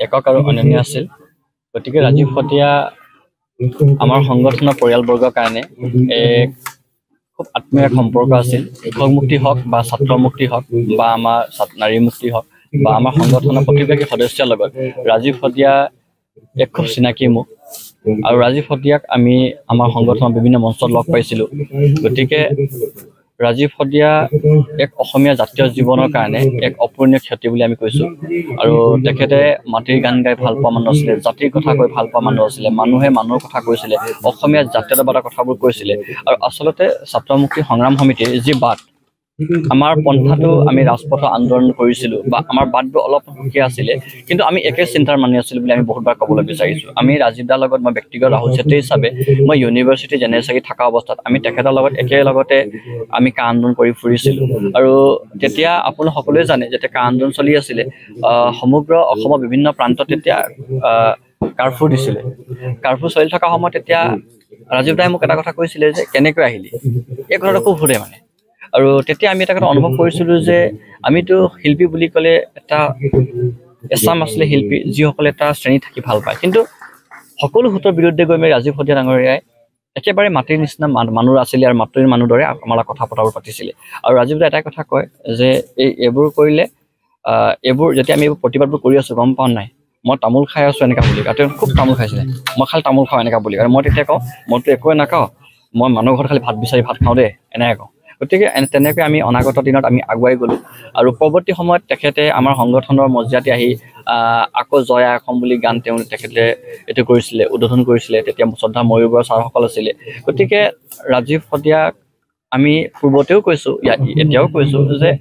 একক আৰু অনন্য আছিল। গতিকে ৰাজীৱ সতীয়া আমাৰ সংগঠনৰ পৰিয়ালবৰ্গৰ কাৰণে এক খুব আত্মীয় সম্পৰ্ক আছিল। শিক্ষক মুক্তি হওক বা ছাত্ৰ মুক্তি হওক বা আমাৰ নাৰী মুক্তি হওক বা আমাৰ সংগঠনৰ প্ৰতিগৰাকী সদস্যৰ লগত ৰাজীৱ সতীয়া এক খুব চিনাকি মুখ। আৰু ৰাজীৱ সতীয়াক আমি আমাৰ সংগঠনৰ বিভিন্ন মঞ্চত লগ পাইছিলোঁ। গতিকে ৰাজীৱ সতীয়া এক অসমীয়া জাতীয় জীৱনৰ কাৰণে এক অপূৰণীয় ক্ষতি বুলি আমি কৈছোঁ। আৰু তেখেতে মাটিৰ গান গাই ভাল পোৱা মানুহ আছিলে, জাতিৰ কথা কৈ ভাল পোৱা মানুহ আছিলে, মানুহে মানুহৰ কথা কৈছিলে, অসমীয়া জাতীয়তাবাদৰ কথাবোৰ কৈছিলে। আৰু আচলতে ছাত্ৰ মুক্তি সংগ্ৰাম সমিতিৰ যি বাট, আমাৰ পন্থাটো আমি ৰাজপথৰ আন্দোলন কৰিছিলোঁ বা আমাৰ বাটবোৰ অলপ সুকীয়া আছিলে, কিন্তু আমি একে চিন্তাৰ মানি আছিলোঁ বুলি আমি বহুতবাৰ ক'বলৈ বিচাৰিছোঁ। আমি ৰাজীৱ দাৰ লগত মই ব্যক্তিগত আহুচ্ছেত্ৰী হিচাপে মই ইউনিভাৰ্চিটি জেনেৰেল ছেক্ৰেটাৰী থকা অৱস্থাত আমি তেখেতৰ লগত একেলগতে আমি কা আন্দোলন কৰি ফুৰিছিলোঁ। আৰু তেতিয়া আপোনালোক সকলোৱে জানে যেতিয়া কা আন্দোলন চলি আছিলে, সমগ্ৰ অসমৰ বিভিন্ন প্ৰান্তত তেতিয়া কাৰ্ফিউ দিছিলে। কাৰ্ফিউ চলি থকা সময়ত তেতিয়া ৰাজীৱ দাই মোক এটা কথা কৈছিলে যে কেনেকৈ আহিলি, এই কথাটো খুব সোধে মানে। আৰু তেতিয়া আমি এটা কথা অনুভৱ কৰিছিলোঁ যে আমিতো শিল্পী বুলি ক'লে এটা এছাম আছিলে শিল্পী যিসকলে এটা শ্ৰেণী থাকি ভাল পায়, কিন্তু সকলো সোঁতৰ বিৰুদ্ধে গৈ আমি ৰাজীৱ সতীয়া ডাঙৰীয়াই একেবাৰে মাটিৰ নিচিনা মানুহ আছিলে আৰু মাটিৰ মানুহ দৰে আমাৰ কথা পতাবোৰ পাতিছিলে। আৰু ৰাজীৱ দাই এটাই কথা কয় যে এইবোৰ কৰিলে এইবোৰ যেতিয়া আমি এইবোৰ প্ৰতিবাদবোৰ কৰি আছোঁ গম পাওঁ নাই, মই তামোল খাই আছোঁ এনেকুৱা বুলি। আৰু তেওঁ খুব তামোল খাইছিলে, মই খালি তামোল খাওঁ এনেকুৱা বুলি। আৰু মই তেতিয়া কওঁ মইতো একোৱে নাখাওঁ, মই মানুহৰ ঘৰত খালি ভাত বিচাৰি ভাত খাওঁ দেই, এনেকৈ কওঁ। গতিকে তেনেকৈ আমি অনাগত দিনত আমি আগুৱাই গ'লোঁ। আৰু পৰৱৰ্তী সময়ত তেখেতে আমাৰ সংগঠনৰ মজিয়াতে আহি আকৌ জয় আই অসম বুলি গান তেখেতে এইটো কৰিছিলে, উদ্বোধন কৰিছিলে। তেতিয়া শ্ৰদ্ধা ময়ূৰ বৰুৱা ছাৰসকল আছিলে। গতিকে ৰাজীৱ সতীয়াক আমি পূৰ্বতেও কৈছোঁ, এতিয়াও কৈছোঁ যে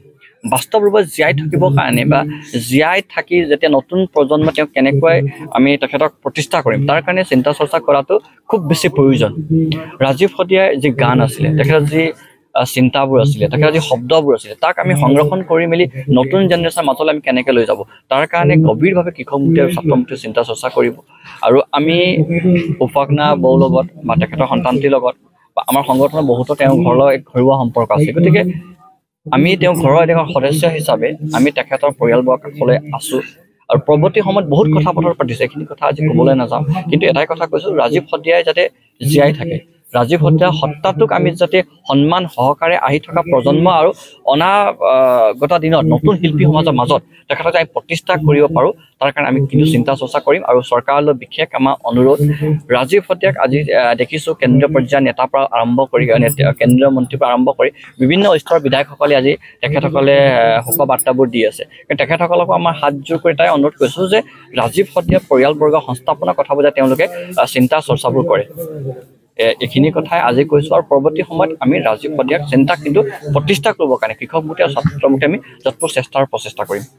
বাস্তৱ ৰূপত জীয়াই থাকিবৰ কাৰণে বা জীয়াই থাকি যেতিয়া নতুন প্ৰজন্ম তেওঁক কেনেকৈ আমি তেখেতক প্ৰতিষ্ঠা কৰিম তাৰ কাৰণে চিন্তা চৰ্চা কৰাটো খুব বেছি প্ৰয়োজন। ৰাজীৱ সতীয়াৰ যি গান আছিলে, তেখেতৰ যি চিন্তাবোৰ আছিলে, তেখেতৰ যি শব্দবোৰ আছিলে, তাক আমি সংৰক্ষণ কৰি মেলি নতুন জেনেৰেশ্যনৰ মাজলৈ আমি কেনেকৈ লৈ যাব, তাৰ কাৰণে গভীৰভাৱে কৃষক মুক্তি আৰু ছাত্ৰ মুক্তি চিন্তা চৰ্চা কৰিব। আৰু আমি উপাসনা বৌৰ লগত বা তেখেতৰ সন্তানটিৰ লগত বা আমাৰ সংগঠনৰ বহুতো তেওঁৰ ঘৰৰ এক ঘৰুৱা সম্পৰ্ক আছে। গতিকে আমি তেওঁ ঘৰৰ এজন সদস্য হিচাপে আমি তেখেতৰ পৰিয়ালবোৰৰ কাষলৈ আছোঁ। আৰু পৰৱৰ্তী সময়ত বহুত কথা বতৰা পাতিছে, এইখিনি কথা আজি ক'বলৈ নাযাওঁ, কিন্তু এটাই কথা কৈছোঁ, ৰাজীৱ সতীয়াই যাতে জীয়াই থাকে, ৰাজীৱ সতীয়াৰ সত্তাটোক আমি যাতে সন্মান সহকাৰে আহি থকা প্ৰজন্ম আৰু অনাগত দিনত নতুন শিল্পী সমাজৰ মাজত তেখেতক আমি প্ৰতিষ্ঠা কৰিব পাৰোঁ, তাৰ কাৰণে আমি কিন্তু চিন্তা চৰ্চা কৰিম। আৰু চৰকাৰলৈ বিশেষ আমাৰ অনুৰোধ, ৰাজীৱ সতীয়াক আজি দেখিছোঁ কেন্দ্ৰীয় পৰ্যায়ৰ নেতাৰ পৰা আৰম্ভ কৰি কেন্দ্ৰীয় মন্ত্ৰীৰ পৰা আৰম্ভ কৰি বিভিন্ন স্তৰৰ বিধায়কসকলে আজি তেখেতসকলে শোকবাৰ্তাবোৰ দি আছে। কিন্তু তেখেতসকলকো আমাৰ হাতযোৰ কৰি তাই অনুৰোধ কৰিছোঁ যে ৰাজীৱ সতীয়াৰ পৰিয়ালবৰ্গৰ সংস্থাপনৰ কথাবোৰ যে তেওঁলোকে চিন্তা চৰ্চাবোৰ কৰে। এইখিনি কথাই আজি কৈছোঁ। আৰু পৰৱৰ্তী সময়ত আমি ৰাজীৱ সতীয়াক চিন্তা কিন্তু প্ৰতিষ্ঠা কৰিবৰ কাৰণে কৃষক মুক্তি আৰু ছাত্ৰ মুক্তি আমি যৎপৰোনাস্তি চেষ্টা কৰিম।